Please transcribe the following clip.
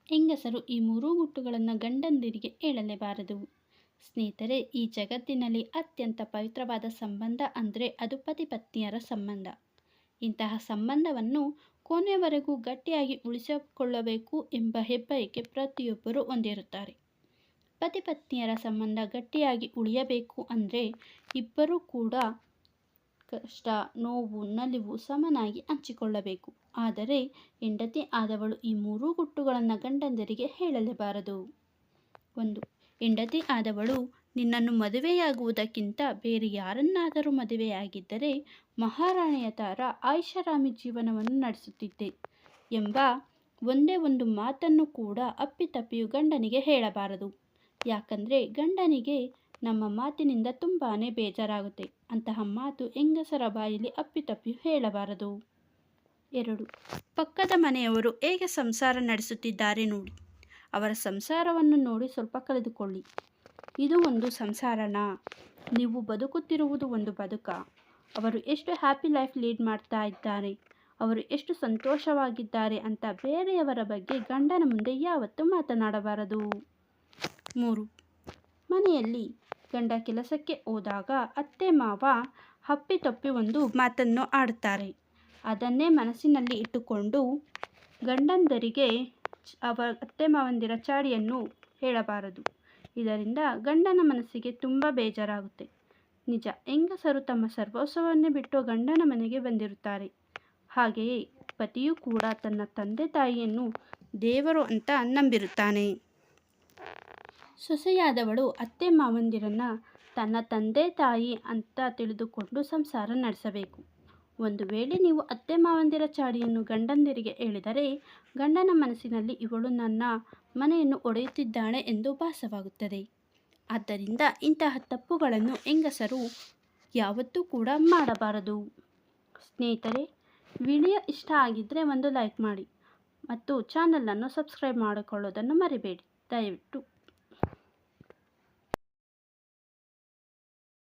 ಹೆಂಗಸರು ಈ ಮೂರೂ ಗುಟ್ಟುಗಳನ್ನು ಗಂಡಂದಿರಿಗೆ ಹೇಳಲೇಬಾರದು. ಸ್ನೇಹಿತರೆ, ಈ ಜಗತ್ತಿನಲ್ಲಿ ಅತ್ಯಂತ ಪವಿತ್ರವಾದ ಸಂಬಂಧ ಅಂದರೆ ಅದು ಪತಿ ಪತ್ನಿಯರ ಸಂಬಂಧ. ಇಂತಹ ಸಂಬಂಧವನ್ನು ಕೊನೆಯವರೆಗೂ ಗಟ್ಟಿಯಾಗಿ ಉಳಿಸಿಕೊಳ್ಳಬೇಕು ಎಂಬ ಹೆಬ್ಬಯಕೆ ಪ್ರತಿಯೊಬ್ಬರೂ ಹೊಂದಿರುತ್ತಾರೆ. ಪತಿ ಪತ್ನಿಯರ ಸಂಬಂಧ ಗಟ್ಟಿಯಾಗಿ ಉಳಿಯಬೇಕು ಅಂದರೆ ಇಬ್ಬರೂ ಕೂಡ ಕಷ್ಟ, ನೋವು, ನಲಿವು ಸಮನಾಗಿ ಹಂಚಿಕೊಳ್ಳಬೇಕು. ಆದರೆ ಹೆಂಡತಿ ಆದವಳು ಈ ಮೂರೂ ಗುಟ್ಟುಗಳನ್ನು ಗಂಡಂದಿರಿಗೆ ಹೇಳಲೇಬಾರದು. 1. ಹೆಂಡತಿ ಆದವಳು ನಿನ್ನನ್ನು ಮದುವೆಯಾಗುವುದಕ್ಕಿಂತ ಬೇರೆ ಯಾರನ್ನಾದರೂ ಮದುವೆಯಾಗಿದ್ದರೆ ಮಹಾರಾಣಿಯ ಥರ ಐಷಾರಾಮಿ ಜೀವನವನ್ನು ನಡೆಸುತ್ತಿದ್ದೆ ಎಂಬ ಒಂದೇ ಒಂದು ಮಾತನ್ನು ಕೂಡ ಅಪ್ಪಿತಪ್ಪಿಯೂ ಗಂಡನಿಗೆ ಹೇಳಬಾರದು. ಯಾಕಂದರೆ ಗಂಡನಿಗೆ ನಮ್ಮ ಮಾತಿನಿಂದ ತುಂಬಾ ಬೇಜಾರಾಗುತ್ತೆ. ಅಂತಹ ಮಾತು ಹೆಂಗಸರ ಬಾಯಲ್ಲಿ ಅಪ್ಪಿತಪ್ಪಿಯೂ ಹೇಳಬಾರದು. 2. ಪಕ್ಕದ ಮನೆಯವರು ಹೇಗೆ ಸಂಸಾರ ನಡೆಸುತ್ತಿದ್ದಾರೆ ನೋಡಿ, ಅವರ ಸಂಸಾರವನ್ನು ನೋಡಿ ಸ್ವಲ್ಪ ಕಲಿದುಕೊಳ್ಳಿ. ಇದು ಒಂದು ಸಂಸಾರನಾ? ನೀವು ಬದುಕುತ್ತಿರುವುದು ಒಂದು ಬದುಕಾ? ಅವರು ಎಷ್ಟು ಹ್ಯಾಪಿ ಲೈಫ್ ಲೀಡ್ ಮಾಡ್ತಾ ಇದ್ದಾರೆ, ಅವರು ಎಷ್ಟು ಸಂತೋಷವಾಗಿದ್ದಾರೆ ಅಂತ ಬೇರೆಯವರ ಬಗ್ಗೆ ಗಂಡನ ಮುಂದೆ ಯಾವತ್ತೂ ಮಾತನಾಡಬಾರದು. 3. ಮನೆಯಲ್ಲಿ ಗಂಡ ಕೆಲಸಕ್ಕೆ ಹೋದಾಗ ಅತ್ತೆ ಮಾವ ಅಪ್ಪಿತಪ್ಪಿ ಒಂದು ಮಾತನ್ನು ಆಡುತ್ತಾರೆ. ಅದನ್ನೇ ಮನಸ್ಸಿನಲ್ಲಿ ಇಟ್ಟುಕೊಂಡು ಗಂಡಂದರಿಗೆ ಅತ್ತೆ ಮಾವಂದಿರ ಚಾಡಿಯನ್ನು ಹೇಳಬಾರದು. ಇದರಿಂದ ಗಂಡನ ಮನಸ್ಸಿಗೆ ತುಂಬ ಬೇಜಾರಾಗುತ್ತೆ. ನಿಜ, ಹೆಂಗಸರು ತಮ್ಮ ಸರ್ವಸ್ವವನ್ನೇ ಬಿಟ್ಟು ಗಂಡನ ಮನೆಗೆ ಬಂದಿರುತ್ತಾರೆ. ಹಾಗೆಯೇ ಪತಿಯೂ ಕೂಡ ತನ್ನ ತಂದೆ ತಾಯಿಯನ್ನು ದೇವರು ಅಂತ ನಂಬಿರುತ್ತಾನೆ. ಸೊಸೆಯಾದವಳು ಅತ್ತೆ ಮಾವಂದಿರನ್ನು ತನ್ನ ತಂದೆ ತಾಯಿ ಅಂತ ತಿಳಿದುಕೊಂಡು ಸಂಸಾರ ನಡೆಸಬೇಕು. ಒಂದು ವೇಳೆ ನೀವು ಅತ್ತೆ ಮಾವಂದಿರ ಚಾಡಿಯನ್ನು ಗಂಡಂದಿರಿಗೆ ಹೇಳಿದರೆ ಗಂಡನ ಮನಸ್ಸಿನಲ್ಲಿ ಇವಳು ನನ್ನ ಮನೆಯನ್ನು ಒಡೆಯುತ್ತಿದ್ದಾಳೆ ಎಂದು ಭಾಸವಾಗುತ್ತದೆ. ಆದ್ದರಿಂದ ಇಂತಹ ತಪ್ಪುಗಳನ್ನು ಹೆಂಗಸರು ಯಾವತ್ತೂ ಕೂಡ ಮಾಡಬಾರದು. ಸ್ನೇಹಿತರೆ, ವಿಡಿಯೋ ಇಷ್ಟ ಆಗಿದ್ದರೆ ಒಂದು ಲೈಕ್ ಮಾಡಿ ಮತ್ತು ಚಾನಲನ್ನು ಸಬ್ಸ್ಕ್ರೈಬ್ ಮಾಡಿಕೊಳ್ಳೋದನ್ನು ಮರಿಬೇಡಿ. ದಯವಿಟ್ಟು